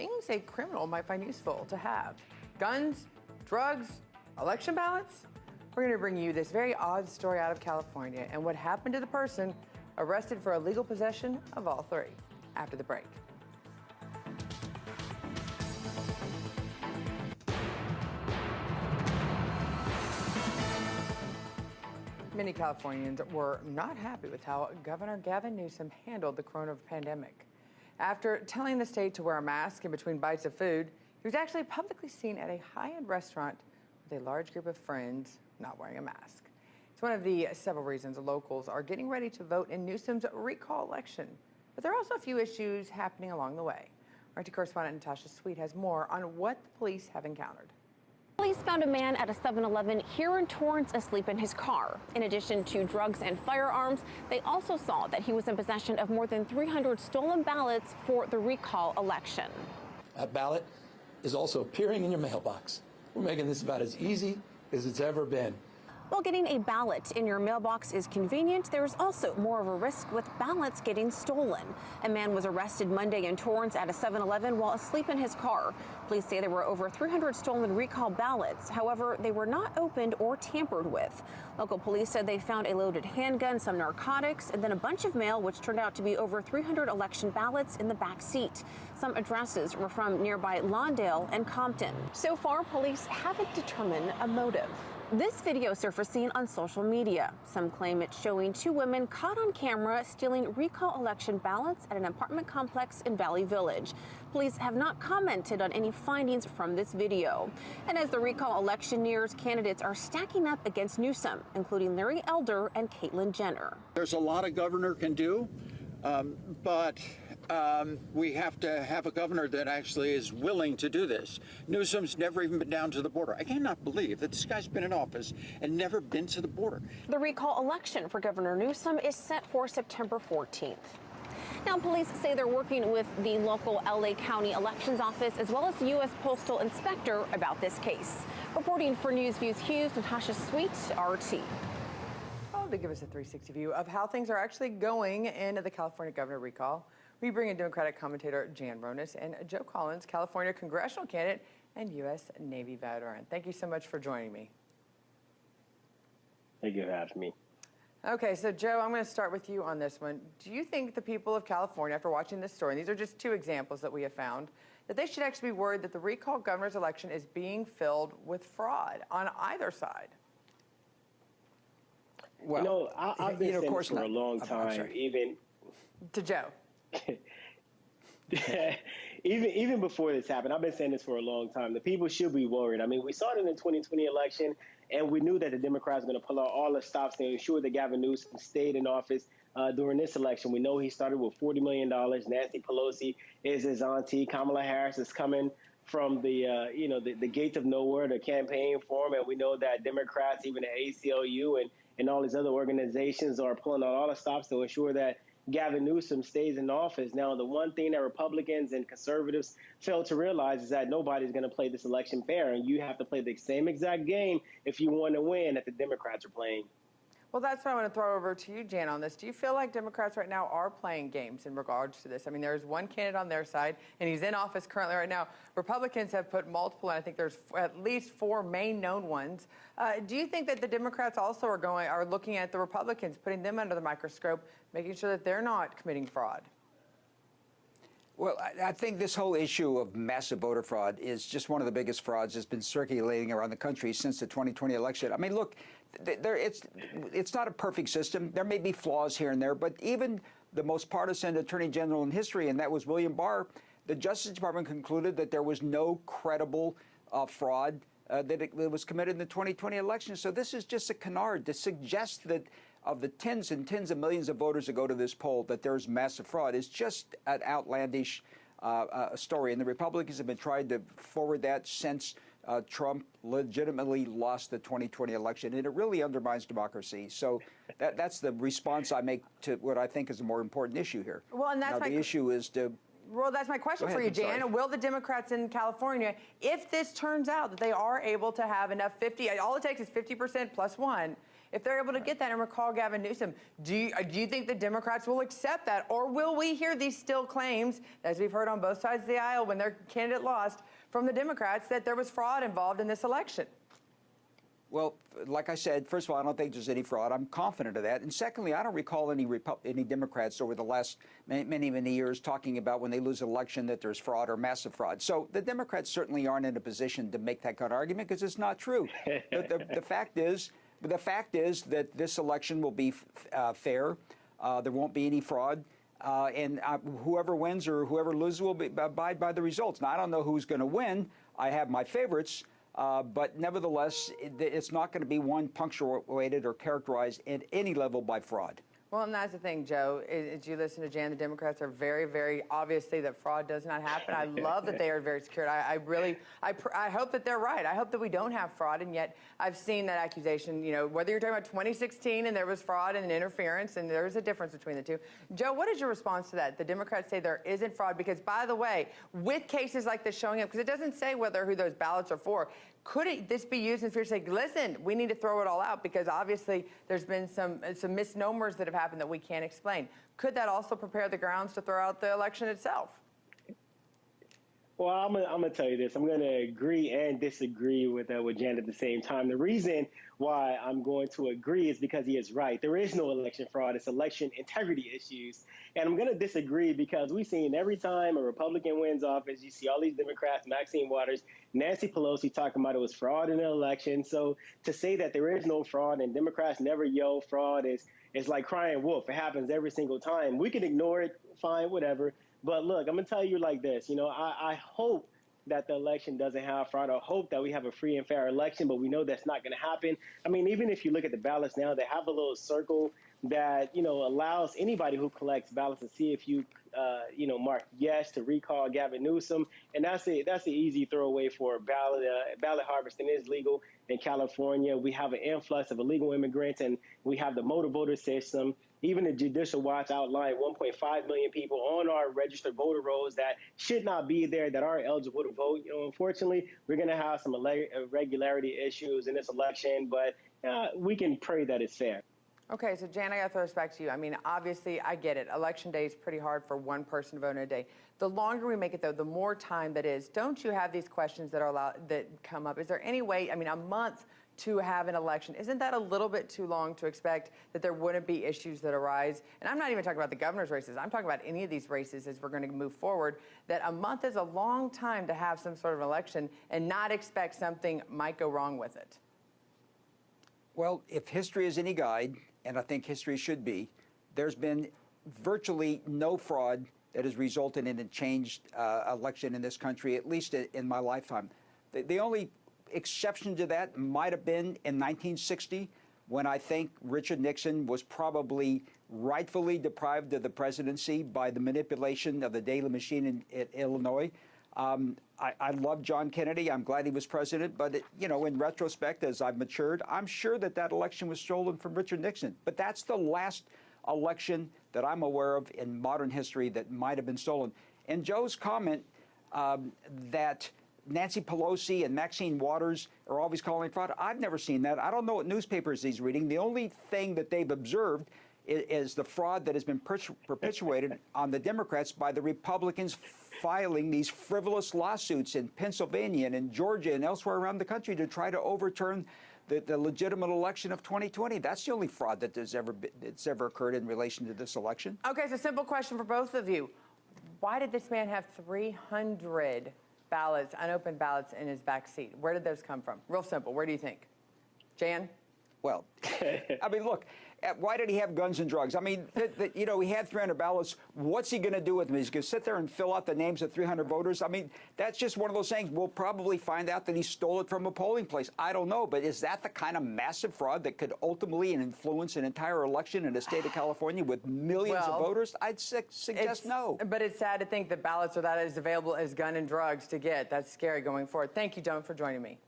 things a criminal might find useful to have. Guns, drugs, election ballots? We're going to bring you this very odd story out of California and what happened to the person arrested for illegal possession of all three. After the break. Many Californians were not happy with how Governor Gavin Newsom handled the coronavirus pandemic. After telling the state to wear a mask in between bites of food, he was actually publicly seen at a high-end restaurant with a large group of friends not wearing a mask. It's one of the several reasons locals are getting ready to vote in Newsom's recall election. But there are also a few issues happening along the way. Our correspondent Natasha Sweet has more on what the police have encountered. Police found a man at a 7-Eleven here in Torrance asleep in his car. In addition to drugs and firearms, they also saw that he was in possession of more than 300 stolen ballots for the recall election. That ballot is also appearing in your mailbox. We're making this about as easy as it's ever been. While getting a ballot in your mailbox is convenient, there is also more of a risk with ballots getting stolen. A man was arrested Monday in Torrance at a 7-Eleven while asleep in his car. Police say there were over 300 stolen recall ballots. However, they were not opened or tampered with. Local police said they found a loaded handgun, some narcotics, and then a bunch of mail, which turned out to be over 300 election ballots in the back seat. Some addresses were from nearby Lawndale and Compton. So far, police haven't determined a motive. This video surfacing on social media. Some claim it's showing two women caught on camera stealing recall election ballots at an apartment complex in Valley Village. Police have not commented on any findings from this video. And as the recall election nears, candidates are stacking up against Newsom, including Larry Elder and Caitlyn Jenner. There's a lot a governor can do, but we have to have a governor that actually is willing to do this. Newsom's never even been down to the border. I cannot believe that this guy's been in office and never been to the border. The recall election for Governor Newsom is set for September 14th. Now, police say they're working with the local LA County Elections Office as well as the U.S. Postal Inspector about this case. Reporting for Newsview's Hughes, Natasha Sweet, RT. To give us a 360 view of how things are actually going in the California governor recall, we bring in Democratic commentator Jan Ronis and Joe Collins, California congressional candidate and U.S. Navy veteran. Thank you so much for joining me. Thank you for having me. Okay, so Joe, I'm going to start with you on this one. Do you think the people of California, after watching this story, and these are just two examples that we have found, that they should actually be worried that the recall governor's election is being filled with fraud on either side? Well, you know, I've been saying this for a long time, even to Joe. even before this happened, I've been saying this for a long time. The people should be worried. I mean, we saw it in the 2020 election, and we knew that the Democrats were going to pull out all the stops to ensure that Gavin Newsom stayed in office during this election. We know he started with $40 million. Nancy Pelosi is his auntie. Kamala Harris is coming from the gates of nowhere to campaign for him, and we know that Democrats, even the ACLU and all these other organizations, are pulling out all the stops to ensure that Gavin Newsom stays in office. Now, the one thing that Republicans and conservatives fail to realize is that nobody's going to play this election fair, and you have to play the same exact game if you want to win that the Democrats are playing. Well, that's what I want to throw over to you, Jan, on this. Do you feel like Democrats right now are playing games in regards to this? I mean, there's one candidate on their side, and he's in office currently right now. Republicans have put multiple, and I think there's at least four main known ones. Do you think that the Democrats also are looking at the Republicans, putting them under the microscope, making sure that they're not committing fraud? Well, I think this whole issue of massive voter fraud is just one of the biggest frauds that's been circulating around the country since the 2020 election. I mean, look, it's not a perfect system. There may be flaws here and there, but even the most partisan attorney general in history, and that was William Barr, the Justice Department concluded that there was no credible fraud that was committed in the 2020 election. So this is just a canard to suggest that of the tens and tens of millions of voters that go to this poll, that there's massive fraud is just an outlandish story. And the Republicans have been trying to forward that since Trump legitimately lost the 2020 election. And it really undermines democracy. So that's the response I make to what I think is a more important issue here. Well, and that's now, the issue is to... Well, that's my question for you, Jan. Will the Democrats in California, if this turns out that they are able to have enough 50, all it takes is 50% plus one, if they're able to get that and recall Gavin Newsom. Do you think the Democrats will accept that, or will we hear these still claims, as we've heard on both sides of the aisle when their candidate lost, from the Democrats that there was fraud involved in this election? Well, like I said, first of all, I don't think there's any fraud. I'm confident of that. And secondly, I don't recall any Democrats over the last many years talking about when they lose an election that there's fraud or massive fraud. So the Democrats certainly aren't in a position to make that kind of argument because it's not true. The fact is that this election will be fair. There won't be any fraud. And whoever wins or whoever loses will abide by the results. Now, I don't know who's going to win. I have my favorites. But nevertheless, it's not going to be one punctuated or characterized at any level by fraud. Well, and that's the thing, Joe. As you listen to Jan, the Democrats are very, very obviously that fraud does not happen. I love that they are very secure. I hope that they're right. I hope that we don't have fraud. And yet, I've seen that accusation. You know, whether you're talking about 2016 and there was fraud and interference, and there's a difference between the two. Joe, what is your response to that? The Democrats say there isn't fraud because, by the way, with cases like this showing up, because it doesn't say who those ballots are for. Could this be used in fear to say, listen, we need to throw it all out because obviously there's been some misnomers that have happened that we can't explain. Could that also prepare the grounds to throw out the election itself? Well, I'm gonna tell you this. I'm gonna agree and disagree with Jan at the same time. The reason why I'm going to agree is because he is right. There is no election fraud. It's election integrity issues. And I'm gonna disagree because we've seen every time a Republican wins office, you see all these Democrats, Maxine Waters, Nancy Pelosi talking about it was fraud in the election. So to say that there is no fraud and Democrats never yell fraud is like crying wolf. It happens every single time. We can ignore it, fine, whatever. But look, I'm going to tell you like this. You know, I hope that the election doesn't have fraud. I hope that we have a free and fair election, but we know that's not going to happen. I mean, even if you look at the ballots now, they have a little circle that, you know, allows anybody who collects ballots to see if you, mark yes to recall Gavin Newsom. And that's it. That's the easy throwaway for ballot. Ballot harvesting is legal in California. We have an influx of illegal immigrants, and we have the motor voter system. Even the Judicial Watch outlined 1.5 million people on our registered voter rolls that should not be there, that aren't eligible to vote. You know, unfortunately, we're going to have some irregularity issues in this election, but we can pray that it's fair. Okay, so Jan, I got to throw this back to you. I mean, obviously, I get it. Election day is pretty hard for one person to vote in a day. The longer we make it, though, the more time that is. Don't you have these questions that come up? Is there any way, I mean, a month to have an election, isn't that a little bit too long to expect that there wouldn't be issues that arise? And I'm not even talking about the governor's races. I'm talking about any of these races as we're going to move forward, that a month is a long time to have some sort of election and not expect something might go wrong with it. Well, if history is any guide, and I think history should be, there's been virtually no fraud that has resulted in a changed election in this country, at least in my lifetime. The only exception to that might have been in 1960, when I think Richard Nixon was probably rightfully deprived of the presidency by the manipulation of the Daley machine in Illinois. I love John Kennedy. I'm glad he was president. But, in retrospect, as I've matured, I'm sure that election was stolen from Richard Nixon. But that's the last election that I'm aware of in modern history that might have been stolen. And Joe's comment that Nancy Pelosi and Maxine Waters are always calling fraud, I've never seen that. I don't know what newspapers he's reading. The only thing that they've observed is the fraud that has been perpetuated on the Democrats by the Republicans filing these frivolous lawsuits in Pennsylvania and in Georgia and elsewhere around the country to try to overturn the legitimate election of 2020. That's the only fraud that's ever occurred in relation to this election. Okay, so simple question for both of you. Why did this man have 300 ballots, unopened ballots in his back seat? Where did those come from? Real simple. Where do you think? Jan? Well, I mean, look, why did he have guns and drugs? I mean, he had 300 ballots. What's he going to do with them? He's going to sit there and fill out the names of 300 voters? I mean, that's just one of those things. We'll probably find out that he stole it from a polling place. I don't know. But is that the kind of massive fraud that could ultimately influence an entire election in the state of California with millions of voters? I'd suggest no. But it's sad to think that ballots are that as available as gun and drugs to get. That's scary going forward. Thank you, Joan, for joining me.